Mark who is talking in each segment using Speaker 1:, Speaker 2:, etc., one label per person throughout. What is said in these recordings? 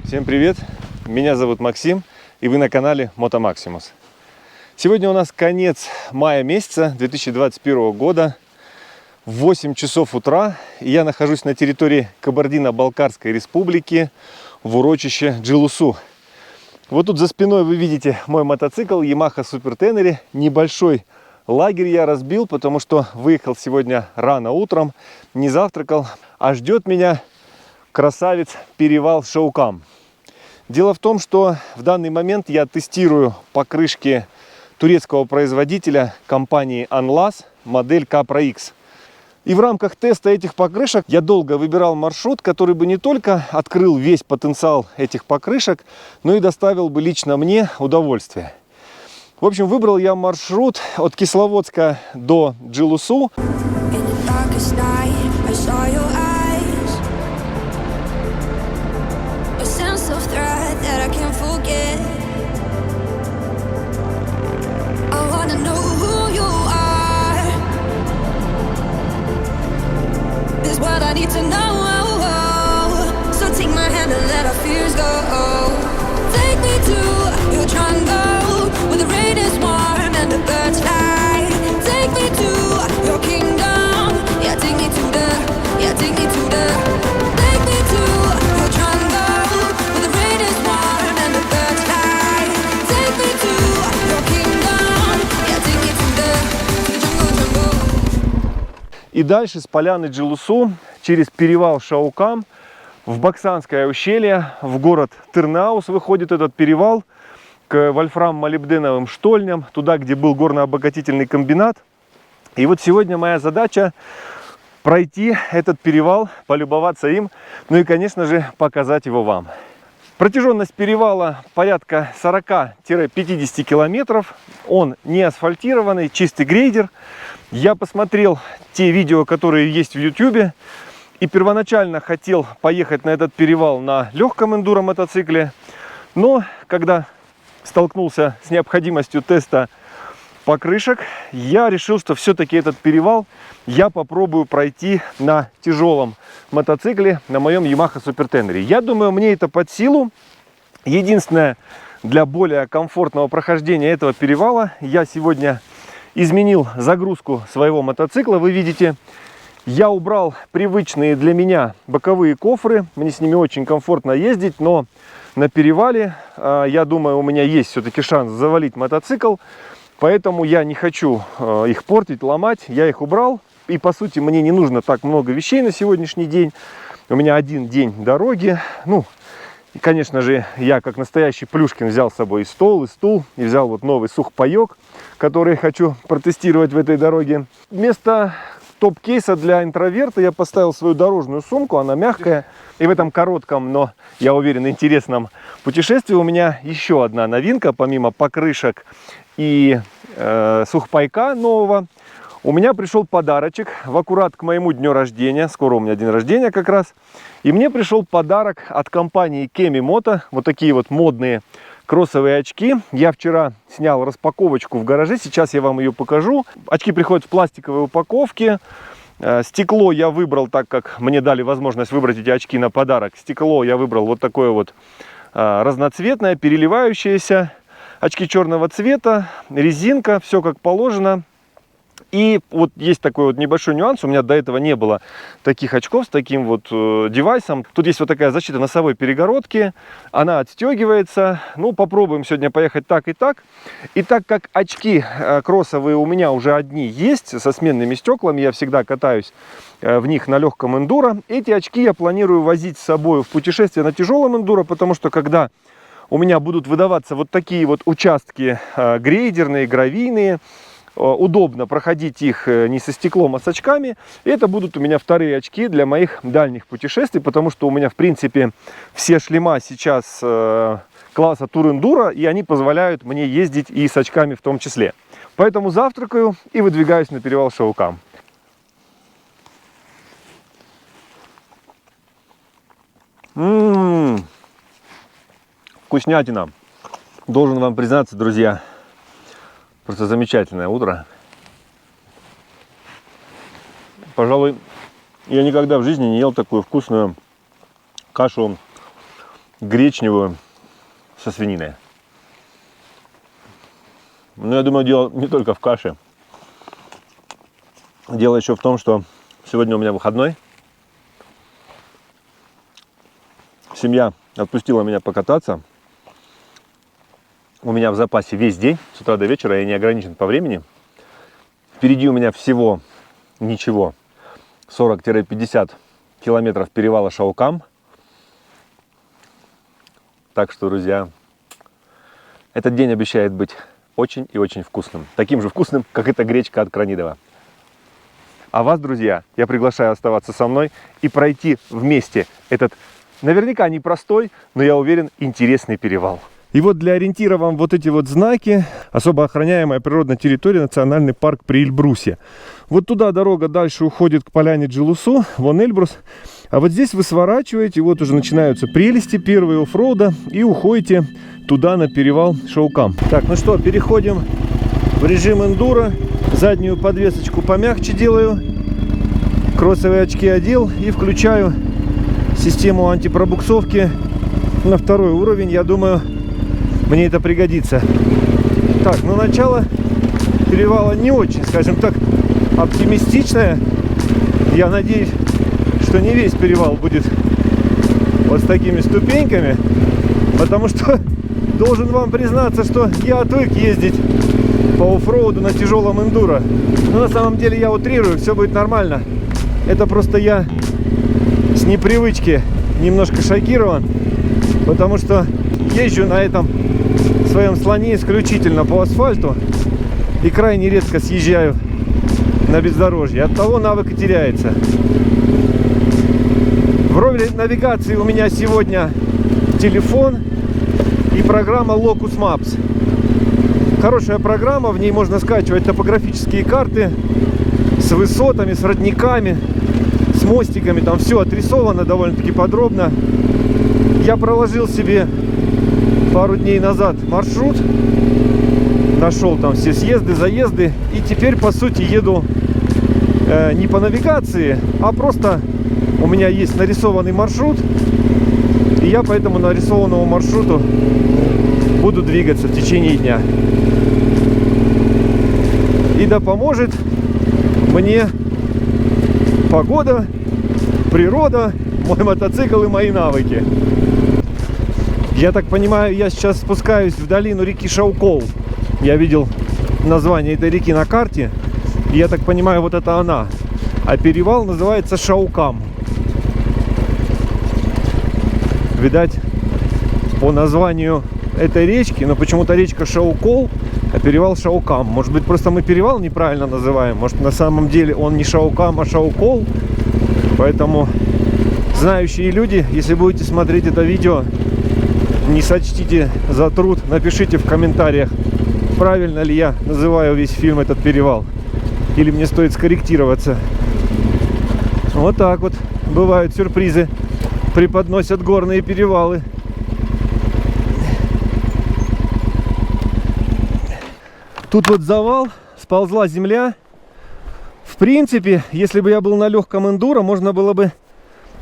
Speaker 1: Всем привет! Меня зовут Максим, и вы на канале Мотомаксимус. Сегодня у нас конец мая месяца 2021 года, 8 часов утра, и я нахожусь на территории Кабардино-Балкарской республики в урочище Джилусу. Вот тут за спиной вы видите мой мотоцикл Yamaha Super Tenere. Небольшой лагерь я разбил, потому что выехал сегодня рано утром, не завтракал, а ждет меня красавец перевал Шаукам. Дело в том, что в данный момент я тестирую покрышки турецкого производителя компании Anlas, модель Capra X. И в рамках теста этих покрышек я долго выбирал маршрут, который бы не только открыл весь потенциал этих покрышек, но и доставил бы лично мне удовольствие. В общем, выбрал я маршрут от Кисловодска до Джилусу. И дальше с поляны Джилусу через перевал Шаукам в Баксанское ущелье, в город Тырнаус выходит этот перевал, к вольфрам-молибденовым штольням, туда, где был горно-обогатительный комбинат. И вот сегодня моя задача пройти этот перевал, полюбоваться им, ну и, конечно же, показать его вам. Протяженность перевала порядка 40-50 километров. Он не асфальтированный, чистый грейдер. Я посмотрел те видео, которые есть в YouTube, и первоначально хотел поехать на этот перевал на легком эндуро мотоцикле, но когда столкнулся с необходимостью теста покрышек, я решил, что все-таки этот перевал я попробую пройти на тяжелом мотоцикле, на моем Yamaha Super Tenere. Я думаю, мне это под силу. Единственное, для более комфортного прохождения этого перевала я сегодня изменил загрузку своего мотоцикла. Вы видите, я убрал привычные для меня боковые кофры. Мне с ними очень комфортно ездить, но на перевале, я думаю, у меня есть все-таки шанс завалить мотоцикл. Поэтому я не хочу их портить, ломать. Я их убрал. И по сути мне не нужно так много вещей на сегодняшний день. У меня один день дороги. Ну, и, конечно же, я как настоящий Плюшкин взял с собой и стол, и стул. И взял вот новый сухпайок, который хочу протестировать в этой дороге. Вместо топ-кейса для интроверта я поставил свою дорожную сумку. Она мягкая. И в этом коротком, но, я уверен, интересном путешествии у меня еще одна новинка. Помимо покрышек и сухпайка нового, у меня пришел подарочек в аккурат к моему дню рождения. Скоро у меня день рождения как раз. И мне пришел подарок от компании Kemimoto. Вот такие вот модные кроссовые очки. Я вчера снял распаковочку в гараже. Сейчас я вам ее покажу. Очки приходят в пластиковой упаковке. Стекло я выбрал, так как мне дали возможность выбрать эти очки на подарок. Стекло я выбрал вот такое вот разноцветное, переливающееся. Очки черного цвета, резинка, все как положено. И вот есть такой вот небольшой нюанс. У меня до этого не было таких очков с таким вот девайсом. Тут есть вот такая защита носовой перегородки. Она отстегивается. Ну, попробуем сегодня поехать так и так. И так как очки кроссовые у меня уже одни есть, со сменными стеклами, я всегда катаюсь в них на легком эндуро. Эти очки я планирую возить с собой в путешествие на тяжелом эндуро, потому что когда у меня будут выдаваться вот такие вот участки грейдерные, гравийные, удобно проходить их не со стеклом, а с очками. Это будут у меня вторые очки для моих дальних путешествий, потому что у меня, в принципе, все шлема сейчас класса Tour Enduro, и они позволяют мне ездить и с очками в том числе. Поэтому завтракаю и выдвигаюсь на перевал Шаукам. Вкуснятина. Должен вам признаться, друзья, просто замечательное утро. Пожалуй, я никогда в жизни не ел такую вкусную кашу гречневую со свининой. Но я думаю, дело не только в каше. Дело еще в том, что сегодня у меня выходной. Семья отпустила меня покататься. У меня в запасе весь день, с утра до вечера, я не ограничен по времени. Впереди у меня всего ничего, 40-50 километров перевала Шаукам. Так что, друзья, этот день обещает быть очень и очень вкусным. Таким же вкусным, как эта гречка от Кранидова. А вас, друзья, я приглашаю оставаться со мной и пройти вместе этот, наверняка непростой, но я уверен, интересный перевал. И вот для ориентира вам вот эти вот знаки. Особо охраняемая природная территория, национальный парк при Эльбрусе. Вот туда дорога дальше уходит к поляне Джилусу, вон Эльбрус. А вот здесь вы сворачиваете, вот уже начинаются прелести, первые оффроуда, и уходите туда на перевал Шаукам. Так, ну что, переходим в режим эндуро. Заднюю подвесочку помягче делаю, кроссовые очки одел и включаю систему антипробуксовки на второй уровень. Я думаю, мне это пригодится. Так, ну начало перевала не очень, скажем так, оптимистичное. Я надеюсь, что не весь перевал будет вот с такими ступеньками, потому что должен вам признаться, что я отвык ездить по оффроуду на тяжелом эндуро. Но на самом деле я утрирую, все будет нормально. Это просто я с непривычки немножко шокирован, потому что езжу на этом своем слоне исключительно по асфальту и крайне редко съезжаю на бездорожье. Оттого навык и теряется. В роли навигации у меня сегодня телефон и программа Locus Maps. Хорошая программа, в ней можно скачивать топографические карты с высотами, с родниками, с мостиками. Там все отрисовано довольно-таки подробно. Я проложил себе пару дней назад маршрут, нашел там все съезды, заезды, и теперь по сути еду не по навигации, а просто у меня есть нарисованный маршрут, и я по этому нарисованному маршруту буду двигаться в течение дня. И да поможет мне погода, природа, мой мотоцикл и мои навыки. Я так понимаю, я сейчас спускаюсь в долину реки Шаукол. Я видел название этой реки на карте. И я так понимаю, вот это она. А перевал называется Шаукам. Видать, по названию этой речки, но почему-то речка Шаукол, а перевал Шаукам. Может быть, просто мы перевал неправильно называем. Может, на самом деле он не Шаукам, а Шаукол. Поэтому знающие люди, если будете смотреть это видео, не сочтите за труд, напишите в комментариях, правильно ли я называю весь фильм этот перевал, или мне стоит скорректироваться. Вот так вот бывают сюрпризы, преподносят горные перевалы. Тут вот завал, сползла земля. В принципе, если бы я был на легком эндуро, можно было бы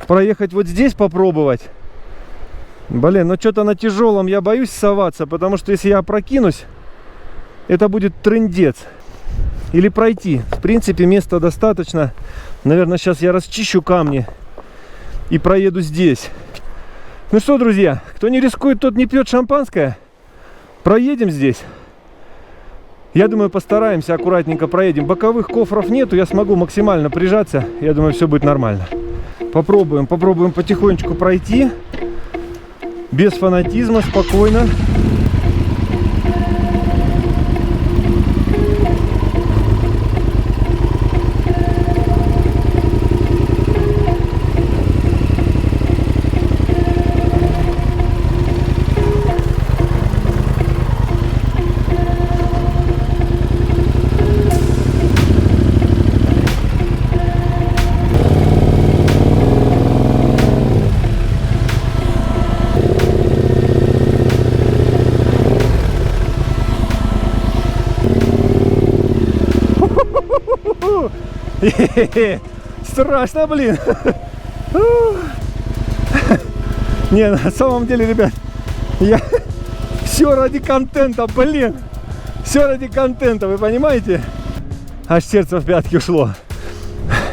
Speaker 1: проехать вот здесь, попробовать. Блин, ну что-то на тяжелом я боюсь соваться, потому что если я опрокинусь, это будет трындец. Или пройти. В принципе, места достаточно. Наверное, сейчас я расчищу камни и проеду здесь. Ну что, друзья, кто не рискует, тот не пьет шампанское. Проедем здесь. Я думаю, постараемся, аккуратненько проедем. Боковых кофров нету, я смогу максимально прижаться. Я думаю, все будет нормально. Попробуем потихонечку пройти. Без фанатизма, спокойно. Страшно, блин. Не, на самом деле, ребят, я все ради контента, блин. Все ради контента, вы понимаете? Аж сердце в пятки ушло.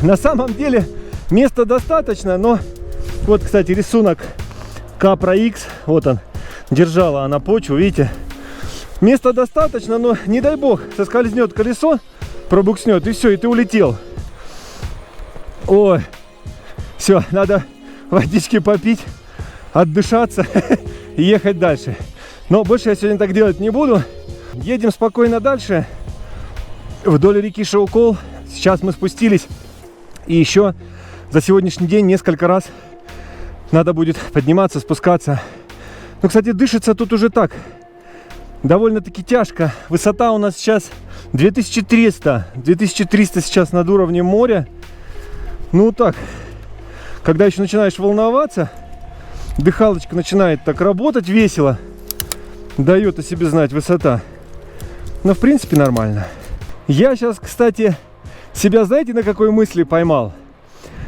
Speaker 1: На самом деле места достаточно, но вот, кстати, рисунок Capra X, вот он, держала она почву, видите? Места достаточно, но не дай бог, соскользнет колесо, пробукснет, и все, и ты улетел. Ой, все, надо водички попить, отдышаться и ехать дальше. Но больше я сегодня так делать не буду. Едем спокойно дальше вдоль реки Шаукол. Сейчас мы спустились, и еще за сегодняшний день несколько раз надо будет подниматься, спускаться. Ну, кстати, дышится тут уже так довольно-таки тяжко. Высота у нас сейчас 2300 сейчас над уровнем моря. Ну так, когда еще начинаешь волноваться, дыхалочка начинает так работать весело, дает о себе знать высота. Но в принципе нормально. Я сейчас, кстати, себя, знаете, на какой мысли поймал?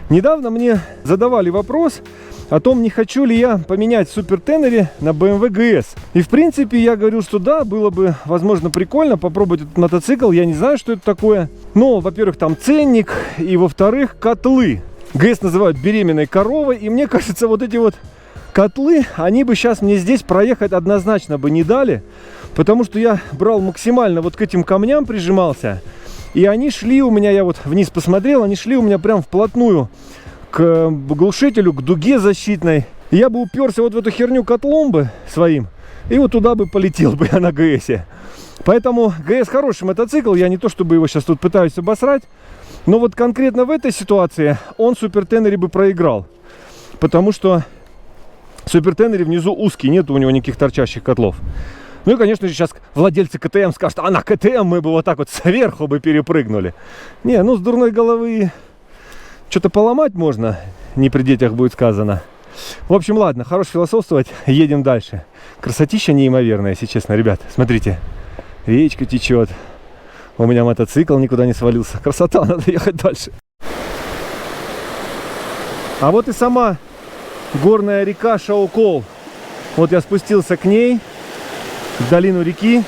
Speaker 1: Недавно мне задавали вопрос о том, не хочу ли я поменять в Super Tenere на BMW GS. И в принципе я говорю, что да, было бы, возможно, прикольно попробовать этот мотоцикл. Я не знаю, что это такое. Но, во-первых, там ценник, и, во-вторых, котлы. GS называют беременной коровой. И мне кажется, вот эти вот котлы, они бы сейчас мне здесь проехать однозначно бы не дали. Потому что я брал максимально вот к этим камням, прижимался. И они шли у меня, я вот вниз посмотрел, они шли у меня прям вплотную к глушителю, к дуге защитной. И я бы уперся вот в эту херню котлом бы своим, и вот туда бы полетел бы я на GS. Поэтому GS хороший мотоцикл, я не то чтобы его сейчас тут пытаюсь обосрать, но вот конкретно в этой ситуации он Super Tenere бы проиграл. Потому что Super Tenere внизу узкий, нет у него никаких торчащих котлов. Ну и, конечно же, сейчас владельцы КТМ скажут, а на КТМ мы бы вот так вот сверху бы перепрыгнули. Не, ну с дурной головы что-то поломать можно, не при детях будет сказано. В общем, ладно, хорош философствовать, едем дальше. Красотища неимоверная, если честно, ребят. Смотрите, речка течет, у меня мотоцикл никуда не свалился. Красота, надо ехать дальше. А вот и сама горная река Шаукол. Вот я спустился к ней, в долину реки.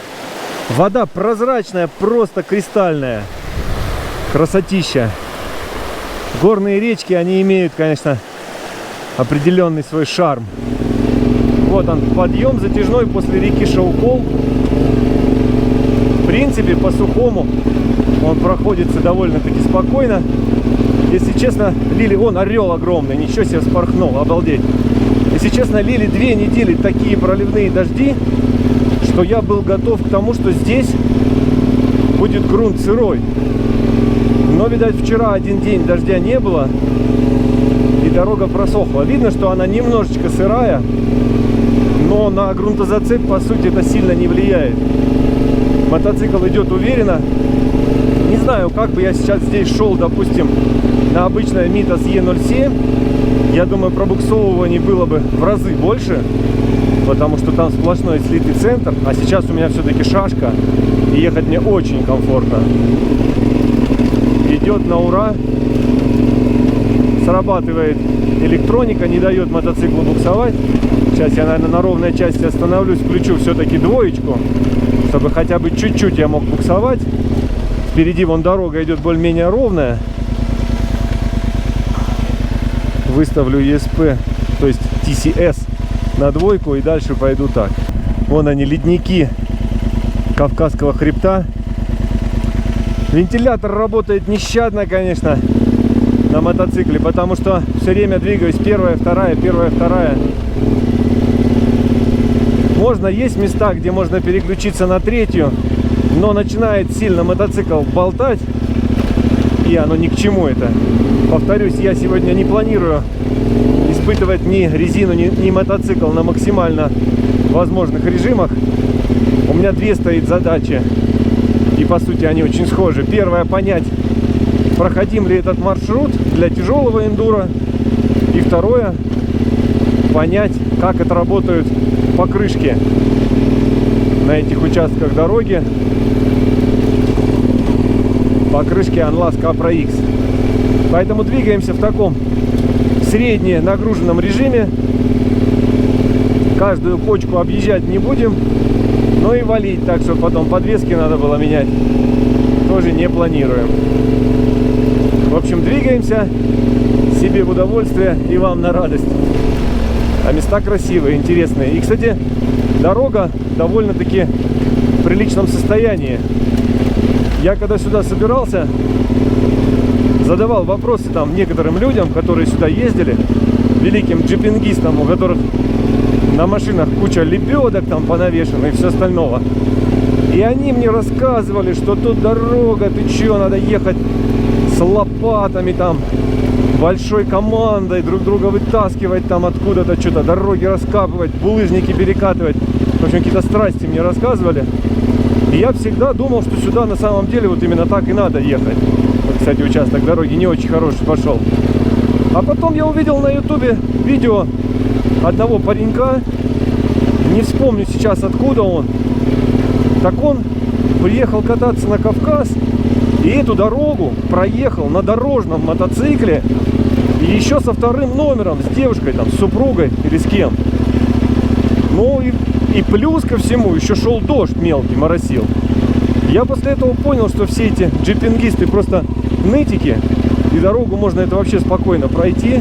Speaker 1: Вода прозрачная, просто кристальная. Красотища. Горные речки, они имеют, конечно, определенный свой шарм. Вот он, подъем затяжной после реки Шаукол. В принципе, по сухому он проходится довольно-таки спокойно. Если честно, лили... Вон орел огромный, ничего себе, вспорхнул, обалдеть. Если честно, лили 2 недели такие проливные дожди, что я был готов к тому, что здесь будет грунт сырой. Но, видать, вчера один день дождя не было, и дорога просохла. Видно, что она немножечко сырая, но на грунтозацеп, по сути, это сильно не влияет. Мотоцикл идет уверенно. Не знаю, как бы я сейчас здесь шел, допустим, на обычное Mitas E07. Я думаю, пробуксовываний было бы в разы больше, потому что там сплошной слитый центр. А сейчас у меня все-таки шашка, и ехать мне очень комфортно. Идет на ура. Срабатывает электроника, не дает мотоциклу буксовать. Сейчас я, наверное, на ровной части остановлюсь, включу все-таки двоечку, чтобы хотя бы чуть-чуть я мог буксовать. Впереди вон дорога идет более-менее ровная. Выставлю ESP, то есть TCS, на двойку, и дальше пойду так. Вон они, ледники Кавказского хребта. Вентилятор работает нещадно, конечно, на мотоцикле, потому что все время двигаюсь первая, вторая, первая, вторая. Можно, есть места, где можно переключиться на третью, но начинает сильно мотоцикл болтать, и оно ни к чему это. Повторюсь, я сегодня не планирую испытывать ни резину, ни мотоцикл на максимально возможных режимах. У меня 2 стоит задачи, и по сути они очень схожи. Первое, понять, проходим ли этот маршрут для тяжелого эндуро. И второе, понять, как отработают покрышки на этих участках дороги. Покрышки Unlast Capra X. Поэтому двигаемся в таком средне нагруженном режиме. Каждую кочку объезжать не будем. Но и валить так, что потом подвески надо было менять, тоже не планируем. В общем, двигаемся себе в удовольствие и вам на радость. А места красивые, интересные. И, кстати, дорога довольно-таки в приличном состоянии. Я когда сюда собирался, задавал вопросы там некоторым людям, которые сюда ездили, великим джипингистам, у которых на машинах куча лебедок там понавешено и все остального. И они мне рассказывали, что тут дорога, ты че, надо ехать с лопатами там, большой командой, друг друга вытаскивать там откуда-то, что-то дороги раскапывать, булыжники перекатывать. В общем, какие-то страсти мне рассказывали. И я всегда думал, что сюда на самом деле вот именно так и надо ехать. Вот, кстати, участок дороги не очень хороший пошел. А потом я увидел на ютубе видео одного паренька, не вспомню сейчас откуда он. Так он приехал кататься на Кавказ и эту дорогу проехал на дорожном мотоцикле и еще со вторым номером, с девушкой там, с супругой или с кем. Ну и плюс ко всему еще шел дождь мелкий, моросил. Я после этого понял, что все эти джипингисты просто нытики, и дорогу можно это вообще спокойно пройти.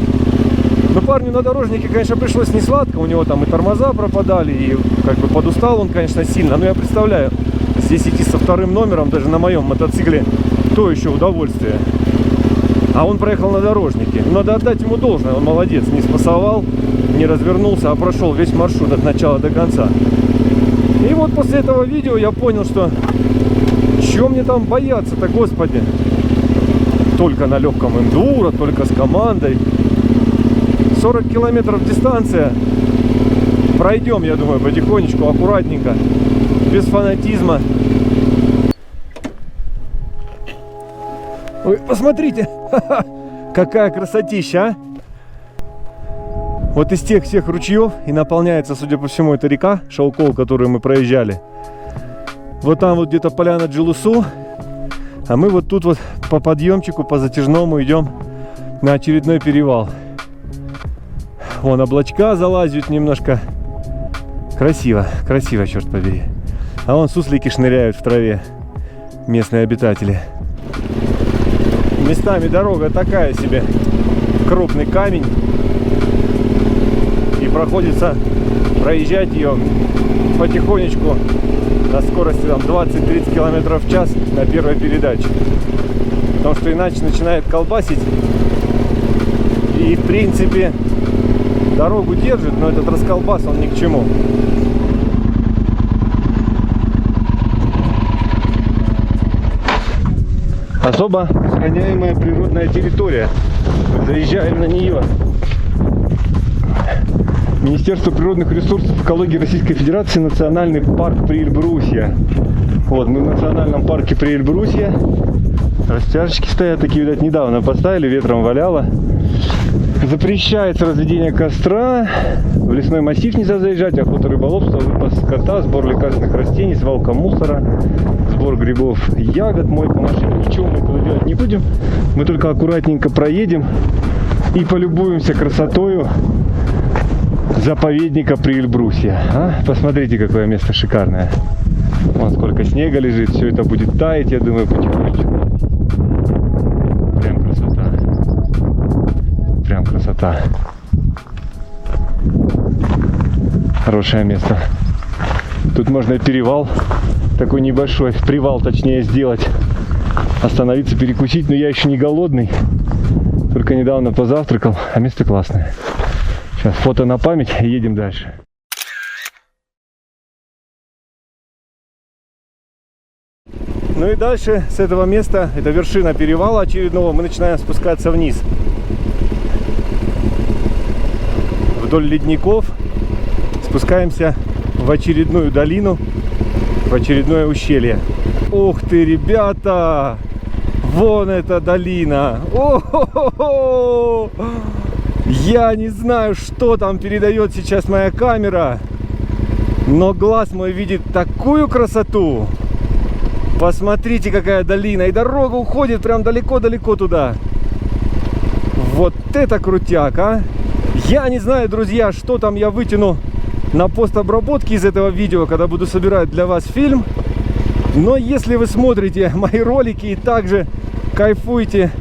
Speaker 1: Но парню на дорожнике, конечно, пришлось не сладко, у него там и тормоза пропадали, и как бы подустал он, конечно, сильно. Но я представляю, здесь идти со вторым номером, даже на моем мотоцикле, то еще удовольствие. А он проехал на дорожнике. Надо отдать ему должное, он молодец, не спасовал, не развернулся, а прошел весь маршрут от начала до конца. И вот после этого видео я понял, что чего мне там бояться-то, господи. Только на легком эндуро, только с командой. 40 километров дистанция. Пройдем, я думаю, потихонечку, аккуратненько, без фанатизма. Ой, посмотрите, какая красотища, а! Вот из тех всех ручьев и наполняется, судя по всему, эта река Шаукол, которую мы проезжали. Вот там вот где-то поляна Джилусу, а мы вот тут вот по подъемчику, по затяжному идем на очередной перевал. Вон облачка залазят немножко. Красиво, красиво, черт побери. А вон суслики шныряют в траве, местные обитатели. Местами дорога такая себе, крупный камень. И приходится проезжать ее потихонечку на скорости 20-30 км в час на первой передаче. Потому что иначе начинает колбасить. И в принципе дорогу держит, но этот расколбас, он ни к чему. Особо охраняемая природная территория. Заезжаем на нее. Министерство природных ресурсов и экологии Российской Федерации, национальный парк Приэльбрусья. Вот, мы в национальном парке Приэльбрусья. Растяжечки стоят, такие, видать, недавно поставили, ветром валяло. Запрещается разведение костра, в лесной массив нельзя заезжать, охота, рыболовство, выпас скота, сбор лекарственных растений, свалка мусора, сбор грибов, ягод, мойка машин. Ничего мы этого делать не будем, мы только аккуратненько проедем и полюбуемся красотою заповедника Приэльбрусья. А? Посмотрите, какое место шикарное. Вон сколько снега лежит, все это будет таять, я думаю, потихонечку. Прям красота. Прям красота. Хорошее место. Тут можно перевал такой небольшой, привал точнее, сделать. Остановиться, перекусить, но я еще не голодный. Только недавно позавтракал, а место классное. Сейчас фото на память и едем дальше. Ну и дальше с этого места, это вершина перевала очередного, мы начинаем спускаться вниз. Вдоль ледников спускаемся в очередную долину, в очередное ущелье. Ух ты, ребята! Вон эта долина! О-хо-хо-хо! Я не знаю, что там передает сейчас моя камера, но глаз мой видит такую красоту. Посмотрите, какая долина, и дорога уходит прям далеко-далеко туда. Вот это крутяк, а! Я не знаю, друзья, что там я вытяну на постобработке из этого видео, когда буду собирать для вас фильм. Но если вы смотрите мои ролики и также кайфуете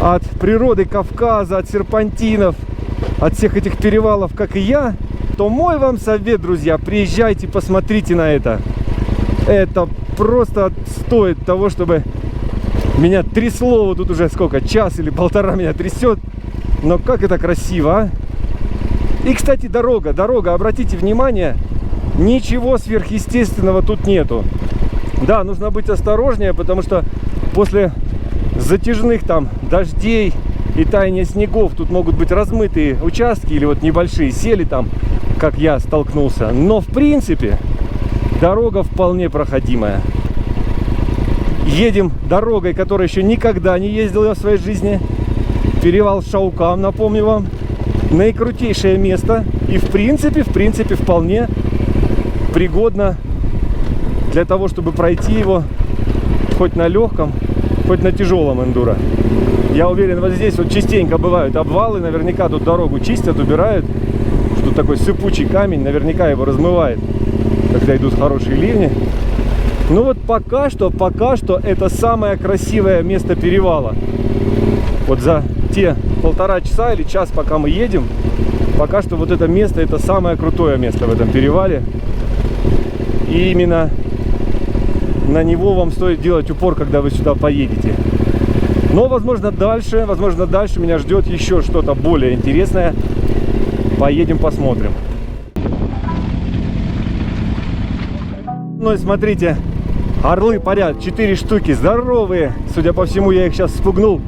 Speaker 1: от природы Кавказа, от серпантинов, от всех этих перевалов, как и я, то мой вам совет, друзья, приезжайте, посмотрите на это. Это просто стоит того, чтобы меня трясло. Вот тут уже сколько, час или полтора меня трясет. Но как это красиво, а? И, кстати, дорога, обратите внимание, ничего сверхъестественного тут нету. Да, нужно быть осторожнее, потому что после затяжных там дождей и таяния снегов тут могут быть размытые участки или вот небольшие сели там, как я столкнулся. Но, в принципе, дорога вполне проходимая. Едем дорогой, которой еще никогда не ездил я в своей жизни. Перевал Шаукам, напомню вам. Наикрутейшее место. И в принципе, вполне пригодно для того, чтобы пройти его хоть на легком, хоть на тяжелом эндуро. Я уверен, вот здесь вот частенько бывают обвалы. Наверняка тут дорогу чистят, убирают. Тут такой сыпучий камень, наверняка его размывает, когда идут хорошие ливни. Ну вот пока что это самое красивое место перевала. Вот за те полтора часа или час, пока мы едем, пока что вот это место, это самое крутое место в этом перевале. И именно на него вам стоит делать упор, когда вы сюда поедете. Но, возможно, дальше меня ждет еще что-то более интересное. Поедем, посмотрим. Ну и смотрите, орлы парят, 4 штуки, здоровые. Судя по всему, я их сейчас спугнул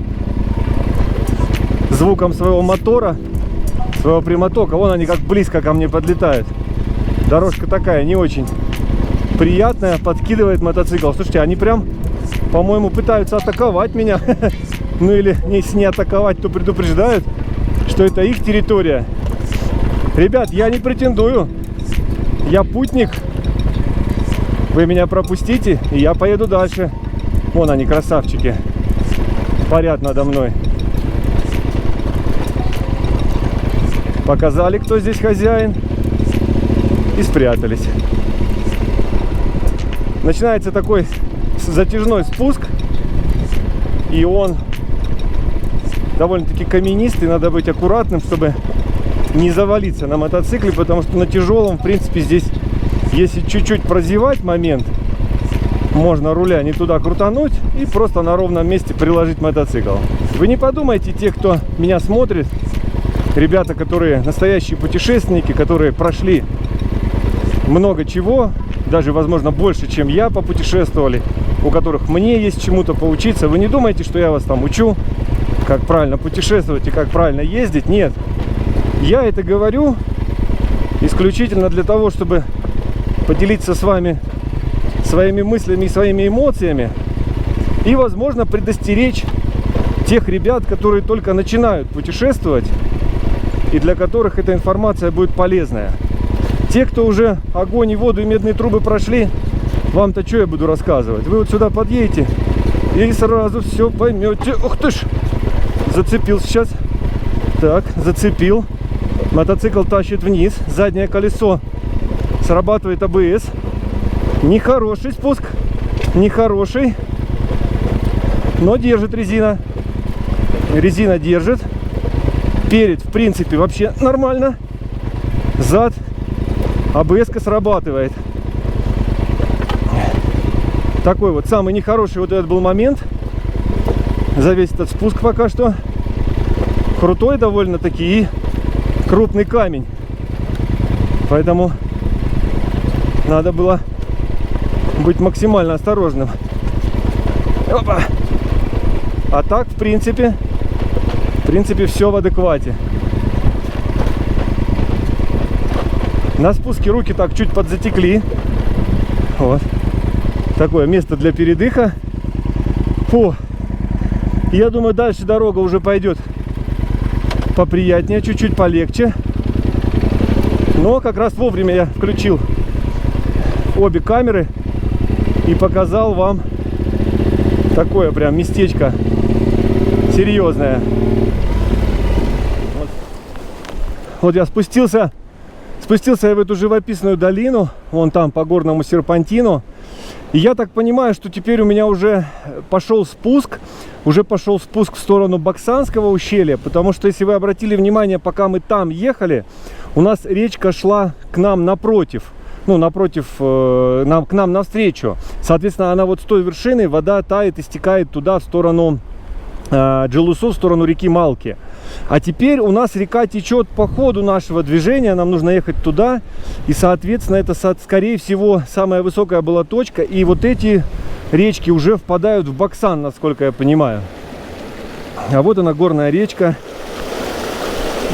Speaker 1: звуком своего мотора, своего прямотока. Вон они как близко ко мне подлетают. Дорожка такая не очень приятная, подкидывает мотоцикл. Слушайте, они прям, по-моему, пытаются атаковать меня. Ну или если не атаковать, то предупреждают, что это их территория. Ребят, я не претендую. Я путник. Вы меня пропустите, и я поеду дальше. Вон они, красавчики. Парят надо мной. Показали, кто здесь хозяин. И спрятались. Начинается такой затяжной спуск. И он довольно-таки каменистый. Надо быть аккуратным, чтобы не завалиться на мотоцикле. Потому что на тяжелом, в принципе, здесь, если чуть-чуть прозевать момент, можно руля не туда крутануть и просто на ровном месте приложить мотоцикл. Вы не подумайте, те, кто меня смотрит, ребята, которые настоящие путешественники, которые прошли много чего, даже, возможно, больше, чем я попутешествовали, у которых мне есть чему-то поучиться. Вы не думайте, что я вас там учу, как правильно путешествовать и как правильно ездить. Нет. Я это говорю исключительно для того, чтобы поделиться с вами своими мыслями и своими эмоциями. И, возможно, предостеречь тех ребят, которые только начинают путешествовать и для которых эта информация будет полезная. Те, кто уже огонь и воду и медные трубы прошли, вам-то что я буду рассказывать? Вы вот сюда подъедете и сразу все поймете. Ух ты ж! Зацепил сейчас. Так, зацепил. Мотоцикл тащит вниз. Заднее колесо. Срабатывает АБС. Нехороший спуск. Нехороший. Но держит резина. Резина держит. Перед, в принципе, вообще нормально. Зад. АБС-ка срабатывает. Такой вот самый нехороший вот этот был момент. За весь этот спуск пока что. Крутой довольно-таки и крупный камень. Поэтому надо было быть максимально осторожным. Опа. А так, в принципе, все в адеквате. На спуске руки так чуть подзатекли. Вот. Такое место для передыха. Фу. Я думаю, дальше дорога уже пойдет поприятнее, чуть-чуть полегче. Но как раз вовремя я включил обе камеры и показал вам такое прям местечко серьезное. Вот я спустился Спустился я в эту живописную долину, вон там по горному серпантину. И я так понимаю, что теперь у меня уже пошел спуск в сторону Баксанского ущелья. Потому что, если вы обратили внимание, пока мы там ехали, у нас речка шла к нам напротив. Ну, к нам навстречу. Соответственно, она вот с той вершины, вода тает и стекает туда, в сторону Джилусу, в сторону реки Малки. А теперь у нас река течет по ходу нашего движения, нам нужно ехать туда. И, соответственно, это, скорее всего, самая высокая была точка. И вот эти речки уже впадают в Баксан, насколько я понимаю. А вот она, горная речка,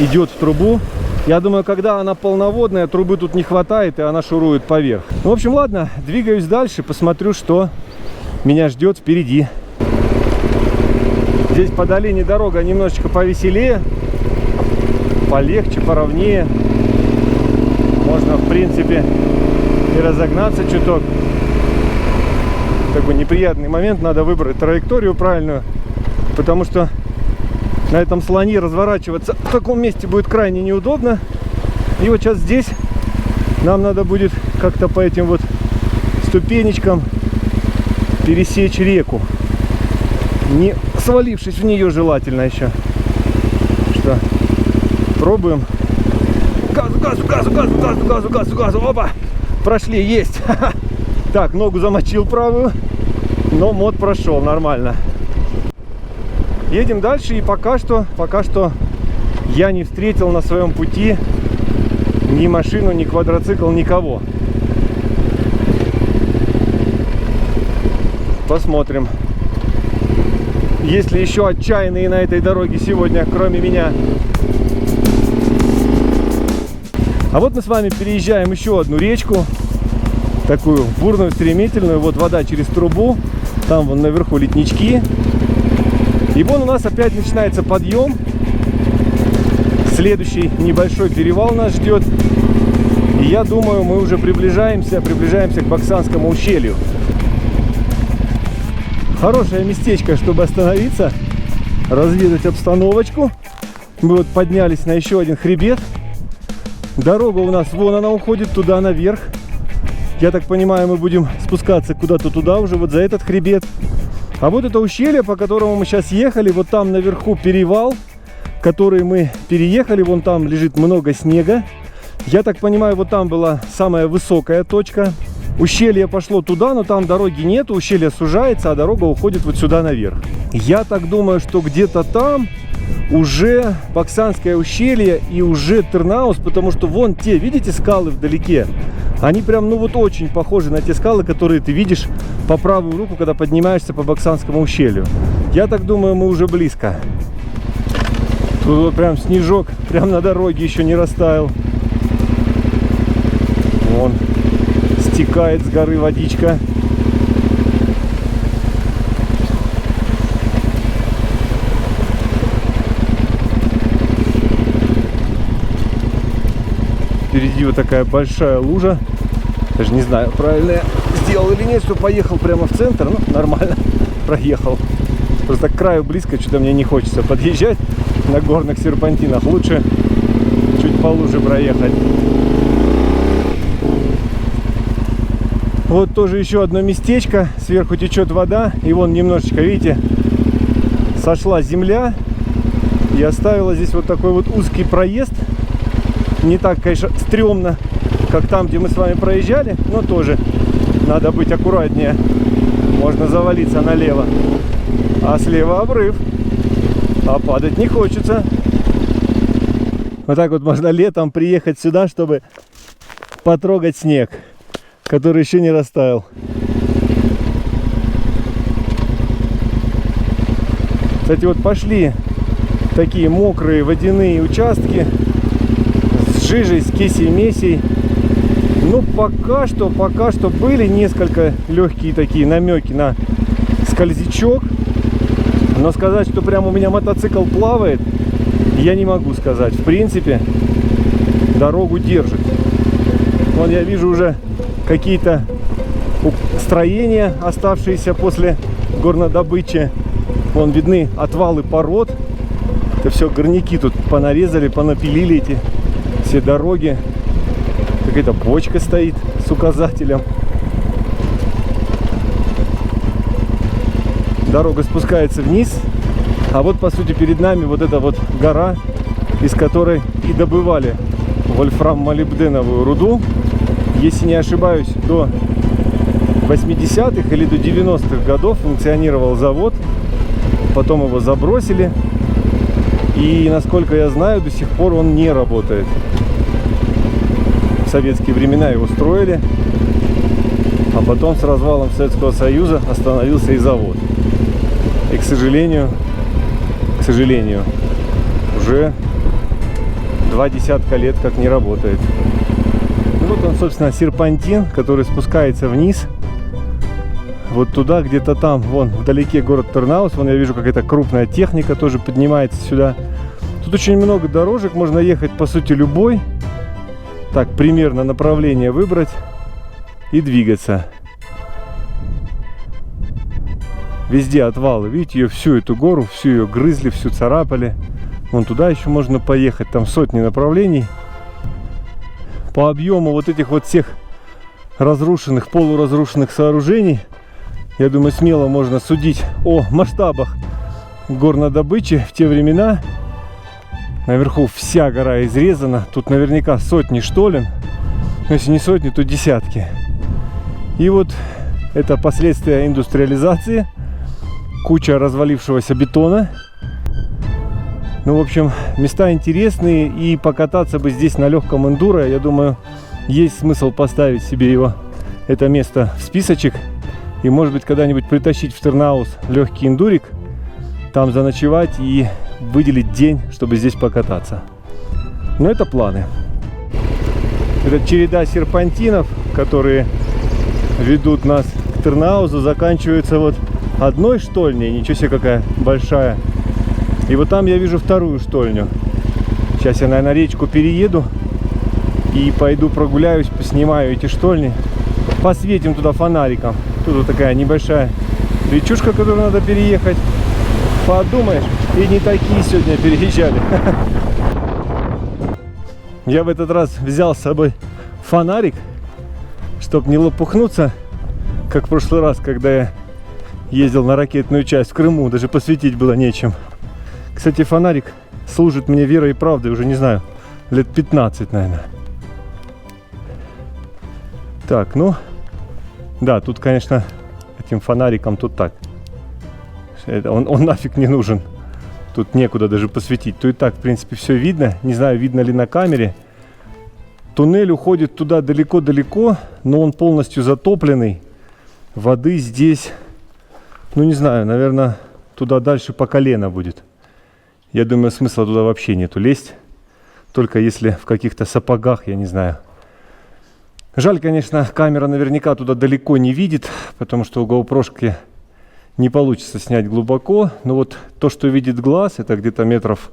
Speaker 1: идет в трубу. Я думаю, когда она полноводная, трубы тут не хватает, и она шурует поверх. Ну, в общем, ладно, двигаюсь дальше, посмотрю, что меня ждет впереди. Здесь по долине дорога немножечко повеселее, полегче, поровнее. Можно, в принципе, и разогнаться чуток. Такой неприятный момент, надо выбрать траекторию правильную, потому что на этом слоне разворачиваться в таком месте будет крайне неудобно. И вот сейчас здесь нам надо будет как-то по этим вот ступенечкам пересечь реку, не свалившись в нее желательно еще. Что, пробуем. Газу, газу, газу, газу, газу, газу, газу, газу. Опа! Прошли, есть. Так, ногу замочил правую, но мод прошел нормально. Едем дальше, и пока что я не встретил на своем пути ни машину, ни квадроцикл, никого. Посмотрим. Есть ли еще отчаянные на этой дороге сегодня, кроме меня. А вот мы с вами переезжаем еще одну речку, такую бурную, стремительную. Вот вода через трубу, там вон наверху леднички. И вон у нас опять начинается подъем. Следующий небольшой перевал нас ждет. И я думаю, мы уже приближаемся к Баксанскому ущелью. Хорошее местечко, чтобы остановиться, разведать обстановочку. Мы вот поднялись на еще один хребет. Дорога у нас, вон она уходит туда наверх. Я так понимаю, мы будем спускаться куда-то туда уже, вот за этот хребет. А вот это ущелье, по которому мы сейчас ехали, вот там наверху перевал, который мы переехали, вон там лежит много снега. Я так понимаю, вот там была самая высокая точка. Ущелье пошло туда, но там дороги нет, ущелье сужается, а дорога уходит вот сюда наверх. Я так думаю, что где-то там уже Баксанское ущелье и уже Тырнаус, потому что вон те, видите, скалы вдалеке? Они прям, ну вот очень похожи на те скалы, которые ты видишь по правую руку, когда поднимаешься по Баксанскому ущелью. Я так думаю, мы уже близко. Тут вот прям снежок, прям на дороге еще не растаял. Вон стекает с горы водичка. Впереди вот такая большая лужа. Даже не знаю, правильно я сделал или нет, что поехал прямо в центр. Ну, нормально, проехал. Просто к краю близко, что-то мне не хочется подъезжать на горных серпантинах. Лучше чуть по луже проехать. Вот тоже еще одно местечко. Сверху течет вода. И вон немножечко, видите, сошла земля. И оставила здесь вот такой вот узкий проезд. Не так, конечно, стрёмно, как там, где мы с вами проезжали, но тоже надо быть аккуратнее. Можно завалиться налево. А слева обрыв. А падать не хочется. Вот так вот можно летом приехать сюда, чтобы потрогать снег, который еще не растаял. Кстати, вот пошли такие мокрые водяные участки с жижей, с кисей-месей. Ну, пока что были несколько легкие такие намеки на скользячок. Но сказать, что прям у меня мотоцикл плавает, я не могу сказать. В принципе, дорогу держит. Вон я вижу уже какие-то строения, оставшиеся после горнодобычи. Вон видны отвалы пород. Это все горняки тут понарезали, понапилили эти все дороги. Какая-то бочка стоит с указателем. Дорога спускается вниз. А вот, по сути, перед нами вот эта вот гора, из которой и добывали вольфрам-молибденовую руду. Если не ошибаюсь, до 80-х или до 90-х годов функционировал завод. Потом его забросили. И, насколько я знаю, до сих пор он не работает. В советские времена его строили. А потом с развалом Советского Союза остановился и завод. И, к сожалению, уже 2 десятка лет как не работает. И вот он, собственно, серпантин, который спускается вниз. Вот туда, где-то там, вон, вдалеке город Тырнаус. Вон я вижу, какая-то крупная техника тоже поднимается сюда. Тут очень много дорожек, можно ехать, по сути, любой. Так, примерно направление выбрать и двигаться. Везде отвалы. Видите, ее всю эту гору, всю ее грызли, всю царапали. Вон туда еще можно поехать. Там сотни направлений. По объему вот этих вот всех разрушенных, полуразрушенных сооружений, я думаю, смело можно судить о масштабах горнодобычи в те времена. Наверху вся гора изрезана. Тут наверняка сотни штолен. Если не сотни, то десятки. И вот это последствия индустриализации. Куча развалившегося бетона. Ну, в общем, места интересные. И покататься бы здесь на легком эндуро, я думаю, есть смысл поставить себе его, это место, в списочек. И, может быть, когда-нибудь притащить в Тырнаус легкий эндурик. Там заночевать и выделить день, чтобы здесь покататься. Но это планы. Это череда серпантинов, которые ведут нас к Тырнаузу, заканчивается вот одной штольней. Ничего себе, какая большая. И вот там я вижу вторую штольню. Сейчас я, наверное, речку перееду и пойду прогуляюсь, поснимаю эти штольни. Посветим туда фонариком. Тут вот такая небольшая речушка, которую надо переехать. Подумаешь, и не такие сегодня переезжали. Я в этот раз взял с собой фонарик, чтобы не лопухнуться, как в прошлый раз, когда я ездил на ракетную часть в Крыму. Даже посветить было нечем. Кстати, фонарик служит мне верой и правдой уже, не знаю, лет 15, наверное. Так, ну, да, тут, конечно, этим фонариком тут так. Он нафиг не нужен. Тут некуда даже посветить. То и так, в принципе, все видно. Не знаю, видно ли на камере. Туннель уходит туда далеко-далеко, но он полностью затопленный. Воды здесь, ну не знаю, наверное, туда дальше по колено будет. Я думаю, смысла туда вообще нету лезть. Только если в каких-то сапогах, я не знаю. Жаль, конечно, камера наверняка туда далеко не видит, потому что у GoPro-шки не получится снять глубоко. Но вот то, что видит глаз, это где-то метров,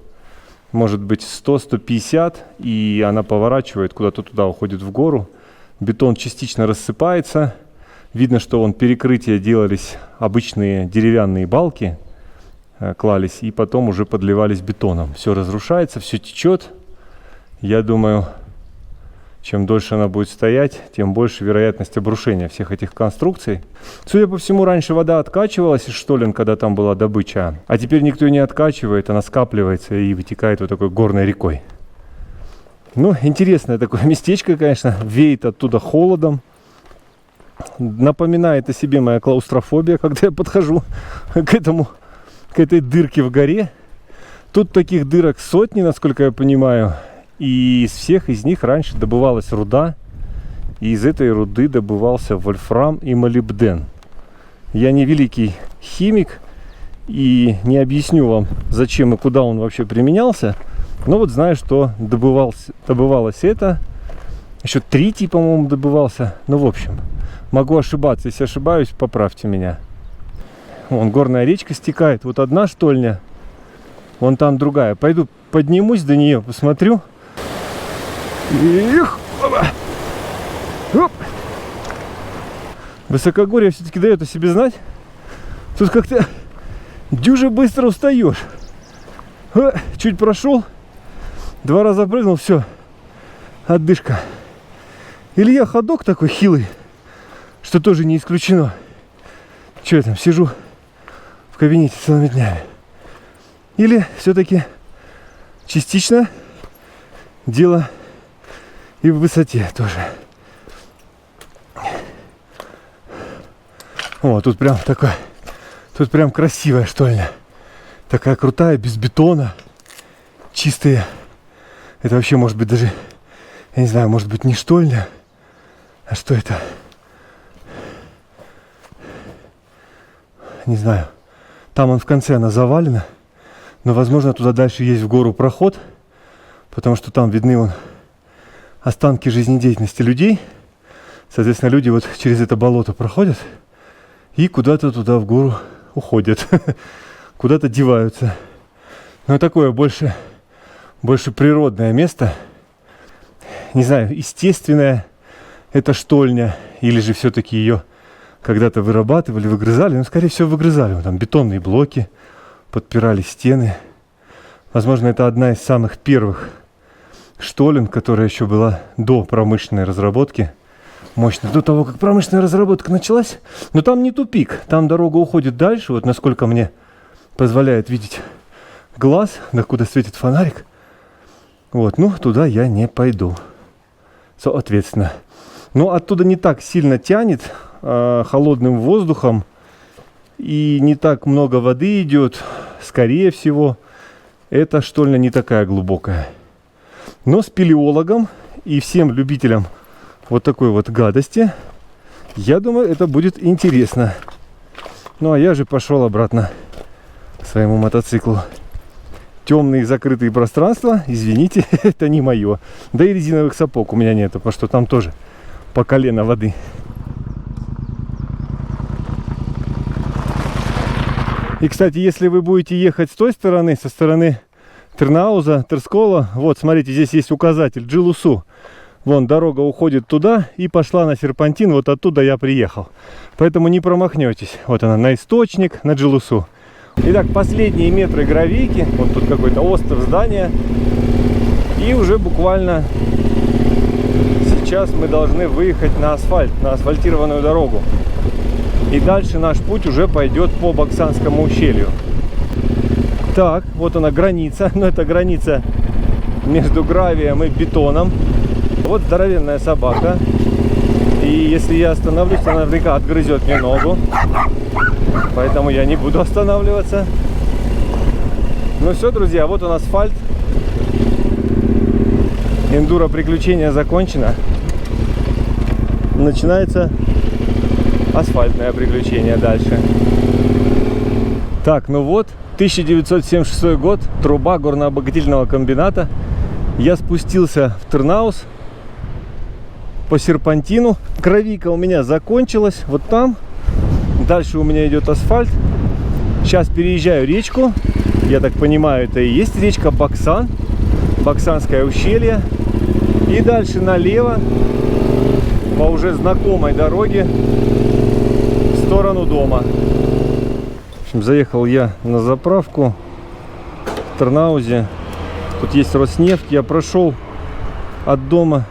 Speaker 1: может быть, 100-150. И она поворачивает куда-то туда, уходит в гору. Бетон частично рассыпается. Видно, что вон перекрытия делались, обычные деревянные балки клались. И потом уже подливались бетоном. Все разрушается, все течет. Я думаю, чем дольше она будет стоять, тем больше вероятность обрушения всех этих конструкций. Судя по всему, раньше вода откачивалась из штолен, когда там была добыча. А теперь никто не откачивает, она скапливается и вытекает вот такой горной рекой. Ну, интересное такое местечко, конечно. Веет оттуда холодом. Напоминает о себе моя клаустрофобия, когда я подхожу к этой дырке в горе. Тут таких дырок сотни, насколько я понимаю. И из всех из них раньше добывалась руда. И из этой руды добывался вольфрам и молибден. Я не великий химик и не объясню вам, зачем и куда он вообще применялся. Но вот знаю, что добывалось это. Еще тритий, по-моему, добывался. Ну, в общем, могу ошибаться. Если ошибаюсь, поправьте меня. Вон горная речка стекает. Вот одна штольня. Вон там другая. Пойду поднимусь до нее, посмотрю. Оп. Высокогорье все-таки дает о себе знать. Тут как-то дюже быстро устаешь. Чуть прошел, 2 раза прыгнул, все, отдышка. Или я ходок такой хилый, что тоже не исключено. Что я там сижу в кабинете целыми днями. Или все-таки частично дело и в высоте тоже. О, тут прям такая, тут прям красивая штольня. Такая крутая, без бетона. Чистые. Это вообще может быть даже, я не знаю, может быть не штольня. А что это? Не знаю. Там он в конце, она завалена. Но, возможно, туда дальше есть в гору проход. Потому что там видны останки жизнедеятельности людей. Соответственно, люди вот через это болото проходят. И куда-то туда в гору уходят. Куда-то деваются. Но такое больше природное место. Не знаю, естественное. Это штольня, или же все-таки ее когда-то вырабатывали, выгрызали. Ну, скорее всего, выгрызали. Там бетонные блоки, подпирали стены. Возможно, это одна из самых первых штолен, которая еще была до промышленной разработки. Мощно. До того, как промышленная разработка началась. Но там не тупик. Там дорога уходит дальше. Вот насколько мне позволяет видеть глаз, докуда светит фонарик. Вот, ну, туда я не пойду. Соответственно. Но оттуда не так сильно тянет холодным воздухом. И не так много воды идет. Скорее всего, эта штольня не такая глубокая. Но спелеологам и всем любителям вот такой вот гадости, я думаю, это будет интересно. Ну, а я же пошел обратно к своему мотоциклу. Темные закрытые пространства, извините, это не мое. Да и резиновых сапог у меня нету, потому что там тоже по колено воды. И, кстати, если вы будете ехать с той стороны, со стороны Тырнауза, Терскола, вот, смотрите, здесь есть указатель Джилусу. Вон, дорога уходит туда и пошла на серпантин, вот оттуда я приехал. Поэтому не промахнетесь. Вот она, на источник, на Джилусу. Итак, последние метры гравийки. Вот тут какой-то остров здания. И уже буквально сейчас мы должны выехать на асфальт, на асфальтированную дорогу. И дальше наш путь уже пойдет по Баксанскому ущелью. Так, вот она граница. Но это граница между гравием и бетоном. Вот здоровенная собака. И если я остановлюсь, она наверняка отгрызет мне ногу. Поэтому я не буду останавливаться. Ну все, друзья, вот он асфальт. Эндуро приключение закончено. Начинается асфальтное приключение дальше. Так, ну вот, 1976 год, труба горнообогатительного комбината. Я спустился в Тырнаус по серпантину. Гравийка у меня закончилась вот там. Дальше у меня идет асфальт. Сейчас переезжаю речку. Я так понимаю, это и есть речка Баксан. Баксанское ущелье. И дальше налево по уже знакомой дороге в сторону дома. В общем, заехал я на заправку в Тырнаузе. Тут есть Роснефть. Я прошел от дома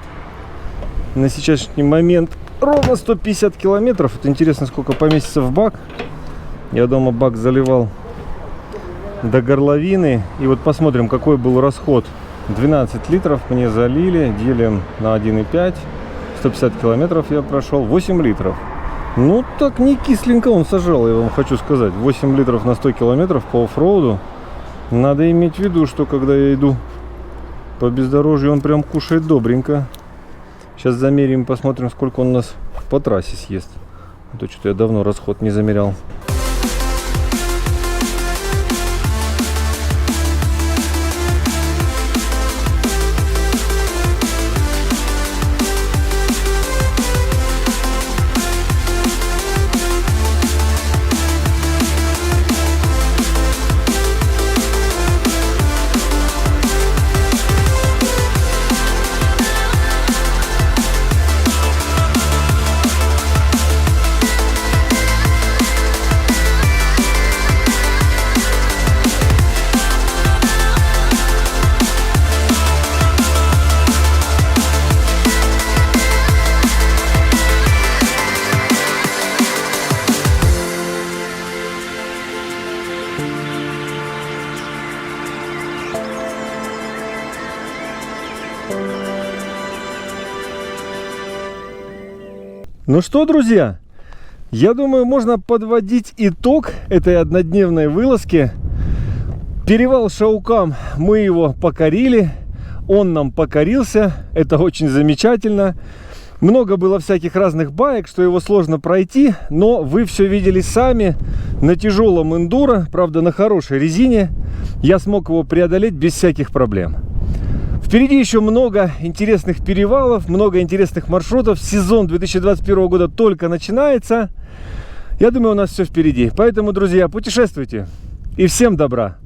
Speaker 1: на сейчасшний момент ровно 150 километров. Вот интересно, сколько поместится в бак. Я дома бак заливал до горловины. И вот посмотрим, какой был расход. 12 литров мне залили. Делим на 1,5. 150 километров я прошел. 8 литров. Ну, так не кисленько он сожрал, я вам хочу сказать. 8 литров на 100 километров по оффроуду. Надо иметь в виду, что когда я иду по бездорожью, он прям кушает добренько. Сейчас замерим, посмотрим, сколько он у нас по трассе съест. А то что-то я давно расход не замерял. Ну что, друзья, я думаю, можно подводить итог этой однодневной вылазки. Перевал Шаукам, мы его покорили, он нам покорился, это очень замечательно. Много было всяких разных баек, что его сложно пройти, но вы все видели сами. На тяжелом эндуро, правда на хорошей резине, я смог его преодолеть без всяких проблем. Впереди еще много интересных перевалов, много интересных маршрутов. Сезон 2021 года только начинается. Я думаю, у нас все впереди. Поэтому, друзья, путешествуйте. И всем добра!